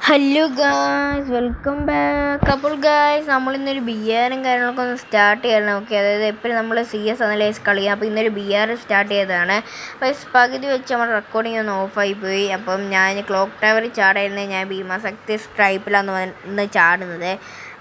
Hello guys, welcome back. അപ്പോൾ guys, നമ്മളിന്നൊരു B ആറും കാര്യങ്ങളൊക്കെ ഒന്ന് സ്റ്റാർട്ട് ചെയ്യണം. ഓക്കെ, അതായത് എപ്പോഴും നമ്മൾ CS അനലൈസ് കളിക്കാം. അപ്പോൾ ഇന്നൊരു ബി ആർ സ്റ്റാർട്ട് ചെയ്തതാണ്. അപ്പോൾ പകുതി വെച്ച് നമ്മുടെ റെക്കോർഡിംഗ് ഒന്ന് ഓഫായി പോയി. അപ്പം ഞാൻ ക്ലോക്ക് ടവറിൽ ചാടായിരുന്നു. ഞാൻ ഭീമാശക്തി സ്ട്രൈപ്പിലാണ് വന്ന് ചാടുന്നത്.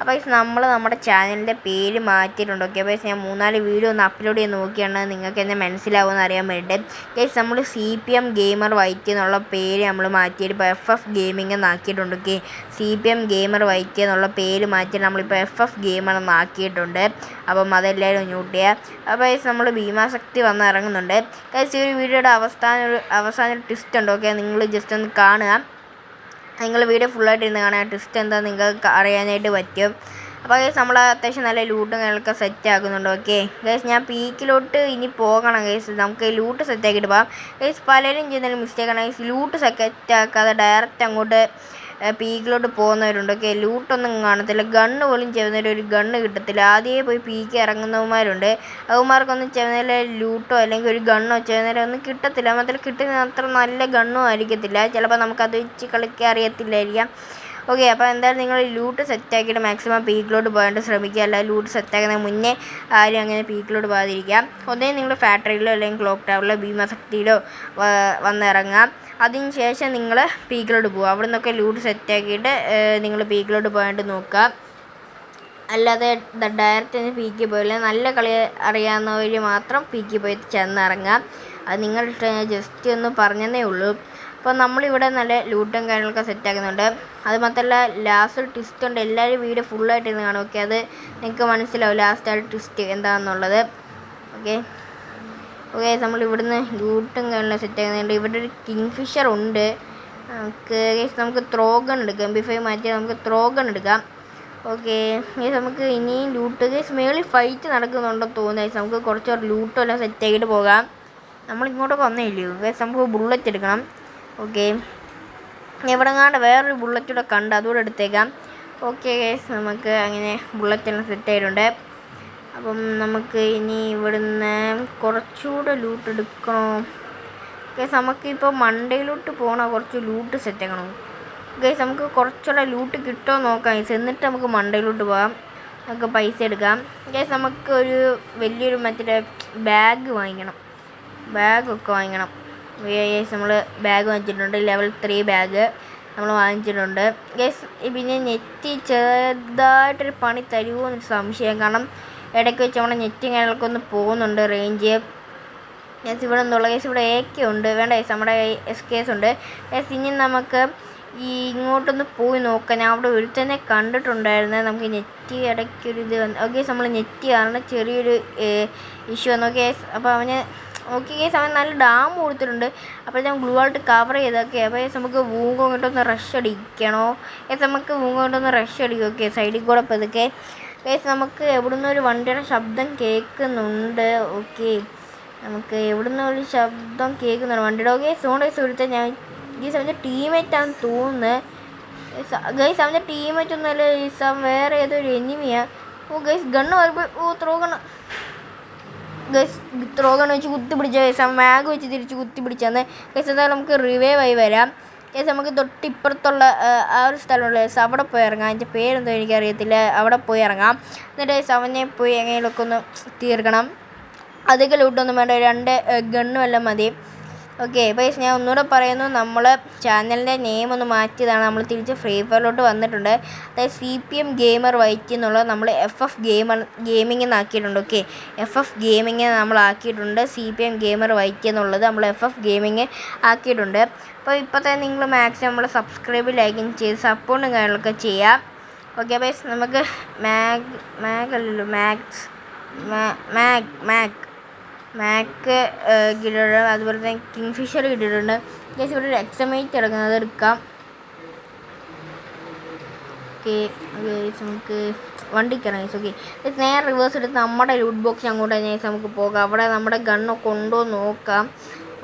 അപ്പോൾ നമ്മുടെ ചാനലിൻ്റെ പേര് മാറ്റിയിട്ടുണ്ട്. ഓക്കെ, അപ്പോൾ ഞാൻ 3-4 വീഡിയോ ഒന്ന് അപ്ലോഡ് ചെയ്ത് നോക്കിയാണ് നിങ്ങൾക്ക് എന്നെ മനസ്സിലാവുമെന്ന് അറിയാൻ വേണ്ടിയിട്ട്. ഗൈസ്, നമ്മൾ CPM ഗെയിമർ വൈറ്റ് എന്നുള്ള പേര് നമ്മൾ മാറ്റിയിട്ട് ഇപ്പോൾ FF ഗെയിമിംഗ് എന്നാക്കിയിട്ടുണ്ട്. ഓക്കെ, CPM ഗെയിമർ വൈറ്റ് എന്നുള്ള പേര് മാറ്റിയിട്ട് നമ്മളിപ്പോൾ FF ഗെയിമർ എന്നാക്കിയിട്ടുണ്ട്. അപ്പം അതെല്ലാവരും ന്യൂട്ട് ചെയ്യുക. അപ്പോൾ നമ്മൾ ഭീമാശക്തി വന്ന് ഇറങ്ങുന്നുണ്ട്. ഗൈസ്, ഈ ഒരു വീഡിയോയുടെ അവസാനം ഒരു ട്വിസ്റ്റ് ഉണ്ട്. ഓക്കെ, നിങ്ങൾ ജസ്റ്റ് ഒന്ന് കാണുക. നിങ്ങൾ വീഡിയോ ഫുള്ളായിട്ട് ഇരുന്ന് കാണാൻ ട്വിസ്റ്റ് എന്താ നിങ്ങൾക്ക് അറിയാനായിട്ട് പറ്റും. അപ്പോൾ ഗൈസ്, നമ്മൾ അത്യാവശ്യം നല്ല ലൂട്ടും കാര്യങ്ങളൊക്കെ സെറ്റ് ആക്കുന്നുണ്ട്. ഓക്കെ ഗൈസ്, ഞാൻ പീക്കിലോട്ട് ഇനി പോകണം. ഗൈസ്, നമുക്ക് ലൂട്ട് സെറ്റ് ആക്കിയിട്ട് പോകാം. ഗൈസ്, പലരും ചെയ്യുന്നൊരു മിസ്റ്റേക്കാണ് ഗൈസ്, ലൂട്ട് സെറ്റ് ആക്കാതെ ഡയറക്റ്റ് അങ്ങോട്ട് പീക്കിലോട്ട് പോകുന്നവരുണ്ട്. ഓക്കെ, ലൂട്ടൊന്നും കാണത്തില്ല, ഗണ്ണ് പോലും ചെയ്യുന്നവർ ഗണ്ണ് കിട്ടത്തില്ല. ആദ്യമേ പോയി പീക്ക് ഇറങ്ങുന്നവന്മാരുണ്ട്. അവന്മാർക്കൊന്നും ചെയ്യുന്നതിൽ ലൂട്ടോ അല്ലെങ്കിൽ ഒരു ഗണ്ണോ ചെയ്യുന്നവരെ ഒന്നും കിട്ടത്തില്ല. മാത്രമല്ല കിട്ടുന്ന അത്ര നല്ല ഗണ്ണും ആയിരിക്കത്തില്ല. ചിലപ്പോൾ നമുക്കത് വെച്ച് കളിക്കാൻ അറിയത്തില്ലായിരിക്കാം. ഓക്കെ, അപ്പോൾ എന്തായാലും നിങ്ങൾ ലൂട്ട് സെറ്റാക്കിയിട്ട് മാക്സിമം പീക്കിലോട്ട് പോകാനായിട്ട് ശ്രമിക്കുക. അല്ല, ലൂട്ട് സെറ്റാക്കുന്നതിന് മുന്നേ ആരും അങ്ങനെ പീക്കിലോട്ട് പോകാതിരിക്കാം. ഒന്നേ നിങ്ങൾ ഫാക്ടറിയിലോ അല്ലെങ്കിൽ ക്ലോക്ക് ടവറിലോ ഭീമാശക്തിയിലോ വന്നിറങ്ങാം. അതിന് ശേഷം നിങ്ങൾ പീക്കിലോട്ട് പോകുക. അവിടെ നിന്നൊക്കെ ലൂട്ട് സെറ്റാക്കിയിട്ട് നിങ്ങൾ പീക്കിലോട്ട് പോകാനായിട്ട് നോക്കുക. അല്ലാതെ ഡയറക്റ്റ് പീക്കിൽ പോയില്ല. നല്ല കളി അറിയാവുന്നവർ മാത്രം പീക്കിൽ പോയി ചെന്നിറങ്ങാം. അത് നിങ്ങളുടെ ഇഷ്ടം. ഞാൻ ജസ്റ്റ് ഒന്ന് പറഞ്ഞതേ ഉള്ളൂ. അപ്പോൾ നമ്മളിവിടെ നല്ല ലൂട്ടും കാര്യങ്ങളൊക്കെ സെറ്റാക്കുന്നുണ്ട്. അത് മാത്രമല്ല ലാസ്റ്റ് ട്വിസ്റ്റ് ഉണ്ട്. എല്ലാവരും വീഡിയോ ഫുള്ളായിട്ട് ഇരുന്ന് കാണും. ഓക്കെ, അത് നിങ്ങൾക്ക് മനസ്സിലാവും ലാസ്റ്റ് ആ ട്വിസ്റ്റ് എന്താണെന്നുള്ളത്. ഓക്കെ ഓക്കെ, നമ്മളിവിടുന്ന് ലൂട്ടും കാര്യങ്ങളും സെറ്റാക്കുന്നുണ്ട്. ഇവിടെ ഒരു കിങ്ഫിഷർ ഉണ്ട്. നമുക്ക് ത്രോഗൺ എടുക്കാം. MP5 മാറ്റി നമുക്ക് ത്രോഗൺ എടുക്കാം. ഓക്കെ, നമുക്ക് ഇനിയും ലൂട്ട് മേളിൽ ഫൈറ്റ് നടക്കുന്നുണ്ടെന്ന് തോന്നുന്നു. നമുക്ക് കുറച്ച് ലൂട്ടെല്ലാം സെറ്റാക്കിയിട്ട് പോകാം. നമ്മളിങ്ങോട്ടൊക്കെ വന്നേയില്ലയോ നമുക്ക് ബുള്ളറ്റ് എടുക്കണം. ഓക്കെ, എവിടെങ്ങാണ്ട് വേറൊരു ബുള്ളറ്റ് കൂടെ കണ്ട് അതുകൂടെ എടുത്തേക്കാം. ഓക്കെ ഗൈസ്, നമുക്ക് അങ്ങനെ ബുള്ളറ്റെല്ലാം സെറ്റ് ആയിട്ടുണ്ട്. അപ്പം നമുക്ക് ഇനി ഇവിടുന്ന് കുറച്ചുകൂടെ ലൂട്ട് എടുക്കണോ? ഗൈസ്, നമുക്കിപ്പോൾ മണ്ടയിലോട്ട് പോകണോ കുറച്ച് ലൂട്ട് സെറ്റ് ആക്കണോ? ഗൈസ്, നമുക്ക് കുറച്ചുകൂടെ ലൂട്ട് കിട്ടുമോ നോക്കാം ഗൈസ്. എന്നിട്ട് നമുക്ക് മണ്ടയിലോട്ട് പോകാം. നമുക്ക് പൈസ എടുക്കാം. ഗൈസ്, നമുക്ക് ഒരു വലിയൊരു മറ്റേ ബാഗൊക്കെ വാങ്ങിക്കണം. നമ്മൾ ബാഗ് വാങ്ങിച്ചിട്ടുണ്ട്. ലെവൽ 3 ബാഗ് നമ്മൾ വാങ്ങിച്ചിട്ടുണ്ട്. ഗൈസ്, പിന്നെ നെറ്റ് ചെറുതായിട്ടൊരു പണി തരുമോ എന്നൊരു സംശയം. കാരണം ഇടയ്ക്ക് വെച്ച് നമ്മുടെ നെറ്റും കാര്യങ്ങളൊക്കെ ഒന്ന് പോകുന്നുണ്ട് റേഞ്ച്. ഗൈസ്, ഇവിടെ ഒന്നുള്ള ഗൈസ് ഇവിടെ AK ഉണ്ട്. വേണ്ട ഗൈസ്, നമ്മുടെ SKS ഉണ്ട്. ഗൈസ്, ഇനി നമുക്ക് ഇങ്ങോട്ടൊന്ന് പോയി നോക്കാം. ഞാൻ അവിടെ ഒരുത്തന്നെ കണ്ടിട്ടുണ്ടായിരുന്നു. നമുക്ക് നെറ്റ് ഇടയ്ക്കൊരു ഇത് വന്നു. ഗൈസ്, നമ്മൾ നെറ്റ് കാരണം ചെറിയൊരു ഇഷ്യൂ വന്നു. ഗൈസ്, അപ്പോൾ ഓക്കെ ഗൈസ്, അവൻ നല്ല ഡാം കൊടുത്തിട്ടുണ്ട്. അപ്പോൾ ഞാൻ ഗ്ലൂ ആയിട്ട് കവർ ചെയ്തൊക്കെ. അപ്പോൾ നമുക്ക് വൂങ്ങോ കൊണ്ടൊന്ന് റഷ് അടിക്കണോ? നമുക്ക് വൂങ്ങോ കൊണ്ടൊന്ന് റഷ് അടിക്കും. ഓക്കെ, സൈഡിൽ കൂടെ പതുക്കെ. ഗൈസ്, നമുക്ക് എവിടുന്ന് ഒരു വണ്ടിയുടെ ശബ്ദം കേൾക്കുന്നുണ്ട്. ഓക്കെ, നമുക്ക് എവിടുന്ന് ഒരു ശബ്ദം കേൾക്കുന്നുണ്ട് വണ്ടിയുടെ. ഓക്കെ, സോണൈസ് എടുത്ത് ഞാൻ ഗൈസ് അവൻ്റെ ടീമേറ്റാണെന്ന് തോന്നുന്നത്. ഗൈസ്, അവൻ്റെ ടീമേറ്റ് ഒന്നുമല്ല ഗൈസ്, അവൻ വേറെ ഏതൊരു എനിമിയാണ്. ഓ ഗൈസ്, ഗണ്ണ് വരുമ്പോൾ ത്രോഗൺ വെച്ച് കുത്തി പിടിച്ച ഗൈസ്, മാഗ് വെച്ച് തിരിച്ച് കുത്തി പിടിച്ചാന്ന് ഗൈസ്. എന്തായാലും നമുക്ക് റിവൈവ് ആയി വരാം. ഗൈസ്, നമുക്ക് തൊട്ടിപ്പുറത്തുള്ള ആ ഒരു സ്ഥലമുള്ള ഗൈസ്, അവിടെ പോയി ഇറങ്ങാം. അതിൻ്റെ പേരെന്തോ എനിക്കറിയത്തില്ല. അവിടെ പോയി ഇറങ്ങാം. എന്നിട്ട് ഗൈസ് അവനെ പോയി എങ്ങനെയൊക്കെ ഒന്ന് തീർക്കണം. അധികം ലൂട്ടൊന്നും വേണ്ട, 2 ഗണ്ണും എല്ലാം മതി. ഓക്കെ, ഗൈസ്, ഞാൻ ഒന്നുകൂടെ പറയുന്നു, നമ്മൾ ചാനലിൻ്റെ നെയിം ഒന്ന് മാറ്റിയതാണ്. നമ്മൾ തിരിച്ച് ഫ്രീ ഫയറിലോട്ട് വന്നിട്ടുണ്ട്. അതായത് CPM ഗെയിമർ വൈറ്റ് എന്നുള്ളത് നമ്മൾ FF ഗെയിമിംഗ് എന്നാക്കിയിട്ടുണ്ട്. ഓക്കെ, FF ഗെയിമിംഗ് നമ്മൾ ആക്കിയിട്ടുണ്ട്. CPM ഗെയിമർ വൈറ്റ് എന്നുള്ളത് നമ്മൾ FF ഗെയിമിംഗ് ആക്കിയിട്ടുണ്ട്. അപ്പോൾ ഇപ്പോൾ തന്നെ നിങ്ങൾ മാക്സിമം നമ്മൾ സബ്സ്ക്രൈബ് ലൈക്കും ചെയ്ത് സപ്പോർട്ടും കാര്യങ്ങളൊക്കെ ചെയ്യാം. ഓക്കെ ഗൈസ്, നമുക്ക് മാക്ക് കിട്ടിയിട്ടുണ്ട്. അതുപോലെ തന്നെ കിങ്ഫിഷർ കിട്ടിയിട്ടുണ്ട്. ഗൈസ്, ഇവിടെ ഒരു എക്സമേറ്റ് ഇറങ്ങുന്നത് എടുക്കാം. ഓക്കെ ഗൈസ്, നമുക്ക് വണ്ടിക്കാണ് ഗൈസ്. ഓക്കെ ഗൈസ്, നേരെ റിവേഴ്സ് എടുത്ത് നമ്മുടെ ലൂട്ട് ബോക്സ് അങ്ങോട്ട് ഗൈസ് നമുക്ക് പോകാം. അവിടെ നമ്മുടെ ഗണ്ണൊക്കെ ഉണ്ടോ നോക്കാം.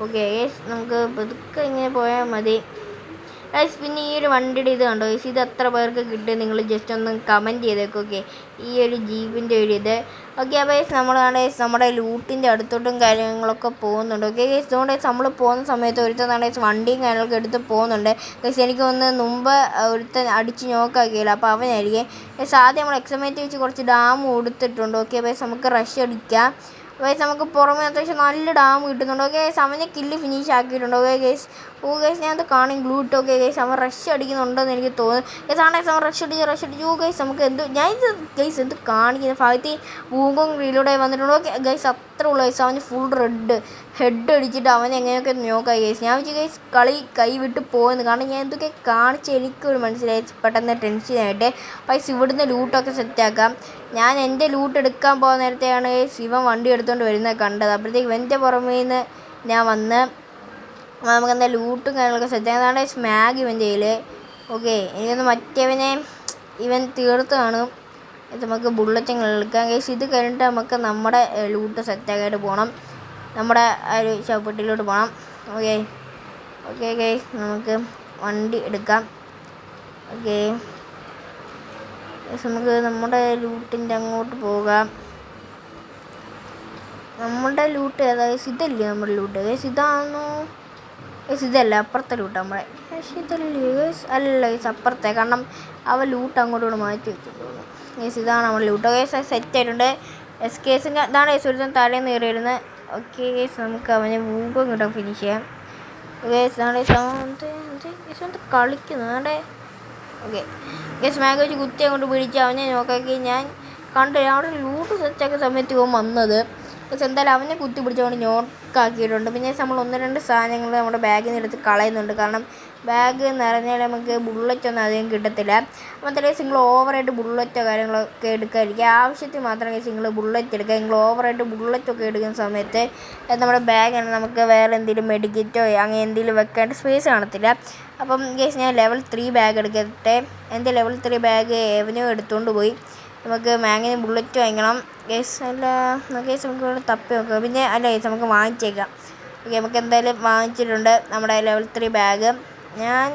ഓക്കെ ഗൈസ്, നമുക്ക് പതുക്കെ ഇങ്ങനെ പോയാൽ മതി. ഗൈസ് പിന്നെ ഈ ഒരു വണ്ടിയുടെ ഇത് കണ്ടോ ഗൈസ്, ഇത് എത്ര പേർക്ക് കിട്ടും നിങ്ങൾ ജസ്റ്റ് ഒന്ന് കമൻറ്റ് ചെയ്തേക്കും. ഓക്കെ, ഈ ഒരു ജീപ്പിൻ്റെ ഒരു ഇത് ഓക്കെ. അപ്പോൾ ഗൈസ് നമ്മളാണ് നമ്മുടെ ലൂട്ടിൻ്റെ അടുത്തോട്ടും കാര്യങ്ങളൊക്കെ പോകുന്നുണ്ട്. ഓക്കെ ഗൈസ്, അതുകൊണ്ട് നമ്മൾ പോകുന്ന സമയത്ത് ഒരുത്തനാണ് വണ്ടിയും കാര്യങ്ങളൊക്കെ എടുത്ത് പോകുന്നുണ്ട് ഗൈസ്. എനിക്ക് ഒന്ന് മുമ്പ് ഒരുത്തൻ അടിച്ച് നോക്കാക്കിയില്ല, അപ്പോൾ അവനായിരിക്കും ഗൈസ്. ആദ്യം നമ്മൾ എക്സമേറ്റ് വെച്ച് കുറച്ച് ഡാം കൊടുത്തിട്ടുണ്ട്. ഓക്കെ ഗൈസ്, നമുക്ക് റഷ് അടിക്കാം. ഗൈസ് നമുക്ക് പുറമെ അത്യാവശ്യം നല്ല ഡാം കിട്ടുന്നുണ്ട്. ഓക്കെ ഗൈസ്, അവനെ കില്ല് ഫിനിഷ് ആക്കിയിട്ടുണ്ട്. ഓക്കെ ഗൈസ്, ഗൈസ് ഞാനത് കാണും ഗ്ലൂട്ട്. ഓക്കെ ഗൈസ്, അവൻ റഷ് അടിക്കുന്നുണ്ടെന്ന് എനിക്ക് തോന്നുന്നു ഗൈസ്. ആണെങ്കിൽ അവൻ റഷ് അടിച്ചു. ഗൈസ് നമുക്ക് ഞാൻ ഇത് ഗൈസ് എന്ത് കാണിക്കുന്ന ഭാഗത്ത് ബൂങ്കോങ് റീലോടെ വന്നിട്ടുണ്ട്. ഓക്കെ ഗൈസ്, അത്ര ഉള്ളു ഗൈസ്. അവന് ഫുൾ ഹെഡ് അടിച്ചിട്ട് അവൻ എങ്ങനെയൊക്കെ നോക്കാം ഗൈസ്. ഞാൻ വെച്ച് ഗൈസ് കളി കൈവിട്ട് പോകുന്നു, കാരണം ഞാൻ എന്തൊക്കെ കാണിച്ച് എനിക്കൊരു മനസ്സിലായി പെട്ടെന്ന് ടെൻഷനായിട്ട്. ഗൈസ് ഇവിടുന്ന് ലൂട്ടൊക്കെ സെറ്റാക്കാം. ഞാൻ എൻ്റെ ലൂട്ട് എടുക്കാൻ പോകുന്ന നേരത്തെയാണ് ശിവൻ വണ്ടി എടുത്തുകൊണ്ട് വരുന്നത് കണ്ടത്. അപ്പോഴത്തേക്ക് എൻ്റെ പുറമേ നിന്ന് ഞാൻ വന്ന് നമുക്ക് എന്താ ലൂട്ടും കാര്യങ്ങളൊക്കെ സെറ്റാക്കാം. അതാണ് സ്മാഗ് ഇവൻ്റെ കയ്യിൽ. ഓക്കെ, എനിക്കൊന്ന് മറ്റവനെ ഇവൻ തീർത്ത് കാണും. നമുക്ക് ബുള്ളറ്റും എടുക്കാം ഗൈസ്. ഇത് കഴിഞ്ഞിട്ട് നമുക്ക് നമ്മുടെ ലൂട്ട് സെറ്റാക്കായിട്ട് പോകണം, നമ്മുടെ ഒരു ഷോപ്പെട്ടിലോട്ട് പോകണം. ഓക്കെ ഓക്കെ ഗൈസ്, നമുക്ക് വണ്ടി എടുക്കാം. ഓക്കെ നമുക്ക് നമ്മുടെ ലൂട്ടിൻ്റെ അങ്ങോട്ട് പോകാം. നമ്മുടെ ലൂട്ട് ഏതായാലും ഇതല്ലേ നമ്മുടെ ലൂട്ട് ഗൈസ്? ഇതാണോ ഗൈസ്? ഇതല്ല, അപ്പുറത്തെ ലൂട്ട് നമ്മുടെ ഗൈസ്. ഇതല്ലേ ഗൈസ്? അല്ല ഗൈസ്, അപ്പുറത്തെ. കാരണം അവ ലൂട്ട് അങ്ങോട്ട് മാറ്റി വെച്ചിട്ടുണ്ട് ഗൈസ്. ഇതാണ് നമ്മുടെ ലൂട്ട് ഗൈസ്. സെറ്റ് ആയിട്ടുണ്ട്. എസ് കേസും ഇതാണ് ഗൈസ്. ഒരുത്തൻ തലേന്ന് കയറി വരുന്നത്. ഓക്കെ ഗൈസ്, നമുക്ക് അവനെ മൂക്കും കിട്ടാൻ ഫിനിഷ് ചെയ്യാം ഗൈസ്. ആണ് ഗൈസ് കളിക്കുന്നത്. ഓക്കെ ഗൈസ്, മാഗ് വെച്ച് കുത്തി അങ്ങോട്ട് പിടിച്ച് അവനെ നോക്കാക്കി. ഞാൻ കണ്ടു അവിടെ ലൂട്ട് സെറ്റാക്കിയ സമയത്ത് ഇവൻ വന്നത് ഗൈസ്. എന്തായാലും അവനെ കുത്തി പിടിച്ചുകൊണ്ട് നോക്കാക്കിയിട്ടുണ്ട്. പിന്നെ നമ്മൾ 1-2 സാധനങ്ങൾ നമ്മുടെ ബാഗിൽ നിന്ന് എടുത്ത് കളയുന്നുണ്ട്, കാരണം ബാഗ് നിറഞ്ഞാൽ നമുക്ക് ബുള്ളറ്റൊന്നും അധികം കിട്ടത്തില്ല. അപ്പോൾ എന്തായാലും നിങ്ങൾ ഓവറായിട്ട് ബുള്ളറ്റോ കാര്യങ്ങളൊക്കെ എടുക്കാതിരിക്കുക. ആവശ്യത്തിന് മാത്രം ഗൈസ് നിങ്ങൾ ബുള്ളറ്റ് എടുക്കുക. നിങ്ങൾ ഓവറായിട്ട് ബുള്ളറ്റൊക്കെ എടുക്കുന്ന സമയത്ത് നമ്മുടെ ബാഗാണ് നമുക്ക് വേറെ എന്തെങ്കിലും മെഡിക്കറ്റോ അങ്ങനെ എന്തെങ്കിലും വെക്കേണ്ട സ്പേസ് കാണത്തില്ല. അപ്പം ഗൈസ് ഞാൻ ലെവൽ 3 ബാഗ് എടുക്കട്ടെ. എൻ്റെ ലെവൽ 3 ബാഗ് എവനോ എടുത്തുകൊണ്ട് പോയി. നമുക്ക് മാങ്ങിന് ബുള്ളറ്റ് വാങ്ങിക്കണം ഗൈസ്. അല്ല ഗൈസ് നമുക്ക് തപ്പി നോക്കാം. പിന്നെ അല്ല ഗൈസ് നമുക്ക് വാങ്ങിച്ചേക്കാം. ഓക്കെ, നമുക്ക് എന്തായാലും വാങ്ങിച്ചിട്ടുണ്ട് നമ്മുടെ ലെവൽ 3 ബാഗ്. ഞാൻ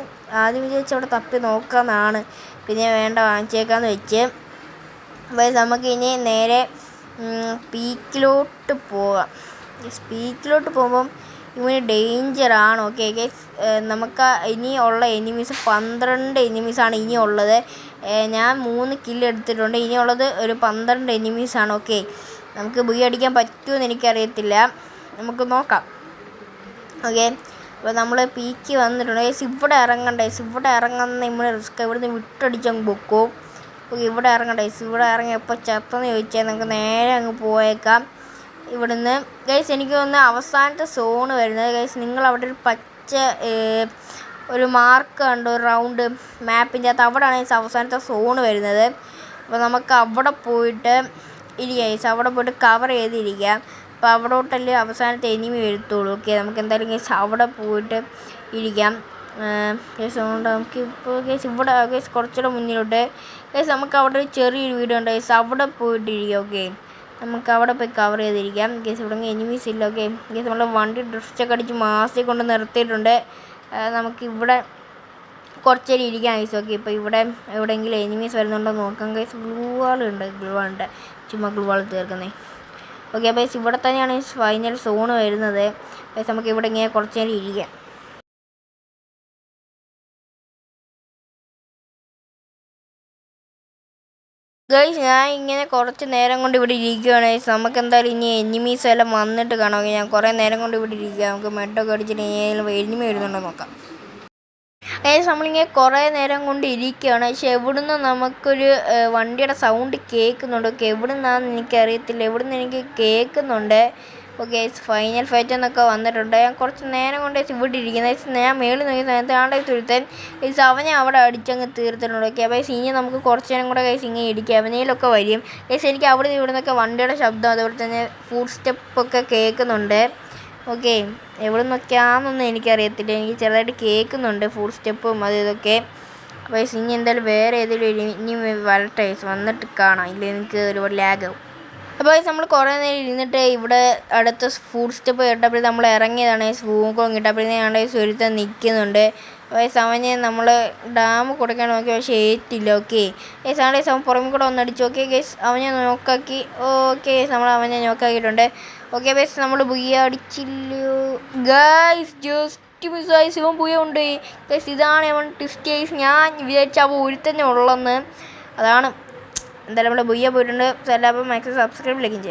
ആദ്യം വിചാരിച്ച് അവിടെ തപ്പി നോക്കാമെന്നാണ്, പിന്നെ വേണ്ട വാങ്ങിച്ചേക്കാമെന്ന് വെച്ച്. അപ്പോൾ നമുക്ക് ഇനി നേരെ പീക്കിലോട്ട് പോകാം. പീക്കിലോട്ട് പോകുമ്പം ഇവന് ഡേഞ്ചറാണ്. ഓക്കെ ഗൈസ്, നമുക്ക് ഇനി ഉള്ള എനിമീസ് 12 എനിമീസാണ് ഇനി ഉള്ളത്. ഞാൻ 3 കില്ല് എടുത്തിട്ടുണ്ട്. ഇനിയുള്ളത് ഒരു 12 എനിമീസാണ്. ഓക്കെ, നമുക്ക് ബുയി അടിക്കാൻ പറ്റുമെന്ന് എനിക്കറിയത്തില്ല, നമുക്ക് നോക്കാം. ഓക്കെ, അപ്പോൾ നമ്മൾ പീക്ക് വന്നിട്ടുണ്ട് ഗൈസ്. ഇവിടെ ഇറങ്ങണ്ട ഗൈസ്, ഇവിടെ ഇറങ്ങുന്ന നമ്മൾ റിസ്ക്. ഇവിടുന്ന് വിട്ടടിച്ചങ്ങ് പൊക്കും. ഓക്കെ, ഇവിടെ ഇറങ്ങണ്ട ഗൈസ്. ഇവിടെ ഇറങ്ങി എപ്പോൾ ചത്തെന്ന് ചോദിച്ചാൽ നമുക്ക് നേരെ അങ്ങ് പോയേക്കാം ഇവിടുന്ന് ഗൈസ്. എനിക്ക് തോന്നുന്നു അവസാനത്തെ സോണ് വരുന്നത് ഗൈസ്. നിങ്ങൾ അവിടെ ഒരു പച്ച ഒരു മാർക്ക് കണ്ടു, ഒരു റൗണ്ട് മാപ്പിൻ്റെ അകത്ത്, അവിടെയാണ് ഗൈസ് അവസാനത്തെ സോണ് വരുന്നത്. അപ്പോൾ നമുക്ക് അവിടെ പോയിട്ട് ഇരിക്കാം ഗൈസ്. അവിടെ പോയിട്ട് കവർ ചെയ്തിരിക്കാം. അപ്പോൾ അവിടോട്ടല്ലേ അവസാനത്തെ എനിമി വരുത്തുള്ളൂ. ഓക്കെ, നമുക്ക് എന്തായാലും ഗൈസ് അവിടെ പോയിട്ട് ഇരിക്കാം ഗൈസ്. അതുകൊണ്ട് നമുക്ക് ഇപ്പോൾ ഗൈസ് ഇവിടെ ഗൈസ് കുറച്ചുകൂടെ മുന്നിലോട്ട് ഗൈസ് നമുക്ക് അവിടെ ഒരു ചെറിയൊരു വീഡിയോ ഉണ്ട് ഗൈസ്. അവിടെ പോയിട്ടിരിക്കാം. ഓക്കെ, നമുക്ക് അവിടെ പോയി കവർ ചെയ്തിരിക്കാം ഗൈസ്. ഇവിടെ എനിമീസ് ഇല്ല. ഓക്കെ ഗൈസ്, നമ്മൾ വണ്ടി ഡ്രിസ്റ്റൊക്കെ അടിച്ച് മാസിൽ കൊണ്ട് നിർത്തിയിട്ടുണ്ട്. നമുക്കിവിടെ കുറച്ച് നേരം ഇരിക്കാം ഗൈസ്. ഓക്കെ, ഇപ്പോൾ ഇവിടെ എവിടെയെങ്കിലും എനിമീസ് വരുന്നുണ്ടോ നോക്കാം ഗൈസ്. ഗ്ലൂ വാളുണ്ട്, ചുമ്മാ ഗ്ലൂ വാൾ തീർക്കുന്നേ. ഓക്കെ, അപ്പോൾ ഗൈസ് ഇവിടെ തന്നെയാണ് ഫൈനൽ സോണ് വരുന്നത് ഗൈസ്. നമുക്ക് ഇവിടെ ഇങ്ങനെ കുറച്ച് നേരം ഇരിക്കാം. ഗൈസ് ഞാൻ ഇങ്ങനെ കുറച്ച് നേരം കൊണ്ട് ഇവിടെ ഇരിക്കുകയാണ് ഗൈസ്. നമുക്ക് എന്തായാലും ഇനി എനിമീസ് എല്ലാം വന്നിട്ട് കാണാം. ഓക്കെ, ഞാൻ കുറേ നേരം കൊണ്ട് ഇവിടെ ഇരിക്കുക. നമുക്ക് മെഡൊക്കെ അടിച്ചിട്ട് ഏതെങ്കിലും എനിമി വരുന്നുണ്ടോ നോക്കാം ഗൈസ്. നമ്മളിങ്ങനെ കുറേ നേരം കൊണ്ട് ഇരിക്കുകയാണ്. പക്ഷെ എവിടുന്ന് നമുക്കൊരു വണ്ടിയുടെ സൗണ്ട് കേൾക്കുന്നുണ്ട്. ഓക്കെ, എവിടെ നിന്നാണെന്ന് എനിക്കറിയത്തില്ല, എവിടുന്ന് എനിക്ക് കേൾക്കുന്നുണ്ട്. ഓക്കെ, ഫൈനൽ ഫൈറ്റ് എന്നൊക്കെ വന്നിട്ടുണ്ട്. ഞാൻ കുറച്ച് നേരം കൊണ്ട് ഇവിടെ ഇരിക്കുന്നത്. ഞാൻ മേളിൽ നോക്കിയ സമയത്ത് ആണ്ടെ തുരുത്തൻ ഗൈസ് അവനെ അവിടെ അടിച്ചങ്ങ് തീർത്തിട്ടുണ്ട്. ഓക്കെ, അപ്പോൾ ഇനി നമുക്ക് കുറച്ച് നേരം കൂടെ ഗൈസ് ഇങ്ങനെ ഇരിക്കുക. അവനയിലൊക്കെ വരും ഗൈസ്. എനിക്ക് അവിടെ നിന്ന് ഇവിടെ നിന്നൊക്കെ വണ്ടിയുടെ ശബ്ദം, അതുപോലെ തന്നെ ഫുഡ് സ്റ്റെപ്പൊക്കെ കേൾക്കുന്നുണ്ട്. ഓക്കെ, എവിടെ നിന്നൊക്കെയാണെന്നൊന്നും എനിക്കറിയത്തില്ല, എനിക്ക് ചെറുതായിട്ട് കേൾക്കുന്നുണ്ട് ഫുഡ് സ്റ്റെപ്പും അത് ഇതൊക്കെ. അപ്പോൾ ഇനി എന്തായാലും വേറെ ഏതെങ്കിലും ഇനി വരട്ടെ വന്നിട്ട് കാണാം, ഇല്ല എനിക്ക് ഒരുപാട് ലാഗാവും. അപ്പോൾ നമ്മൾ കുറേ നേരം ഇരുന്നിട്ട് ഇവിടെ അടുത്ത ഫുഡ് സ്റ്റെപ്പ് കേട്ടപ്പോൾ നമ്മൾ ഇറങ്ങിയതാണ്. സ്കൂക്കും കിട്ടപ്പോഴേ ഞങ്ങളുടെ ഒരുത്തൻ നിൽക്കുന്നുണ്ട്. വയസ്സ് അവനെ നമ്മൾ ഡാം കൊടുക്കാൻ നോക്കി, പക്ഷേ ഏറ്റില്ല. ഓക്കെ ഗൈസ്, ആണ് ഗൈസ് അവൻ പുറമെ കൂടെ ഒന്നടിച്ചു. ഓക്കെ ഗൈസ്, അവനെ നോക്കാക്കി. ഓക്കെ ഗൈസ്, നമ്മൾ അവനെ നോക്കാക്കിയിട്ടുണ്ട്. ഓക്കെ ഗൈസ്, നമ്മൾ ബുയ്യ അടിച്ചില്ലോ ഗൈസ്, ജസ്റ്റ് മിസ്സായി. ശിവൻ ബുയ്യ ഉണ്ട് ഗൈസ്. ഇതാണ് അവൻ ട്വിസ്റ്റ് ഗൈസ്. ഞാൻ വിചാരിച്ച അവൻ ഒരു തന്നെ ഉള്ളെന്ന്. അതാണ് എന്തായാലും നമ്മൾ ബുയ്യ പോയിട്ടുണ്ട്. എല്ലാവരും മാക്സിമം സബ്സ്ക്രൈബ് ലൈക്കും ചെയ്യാം.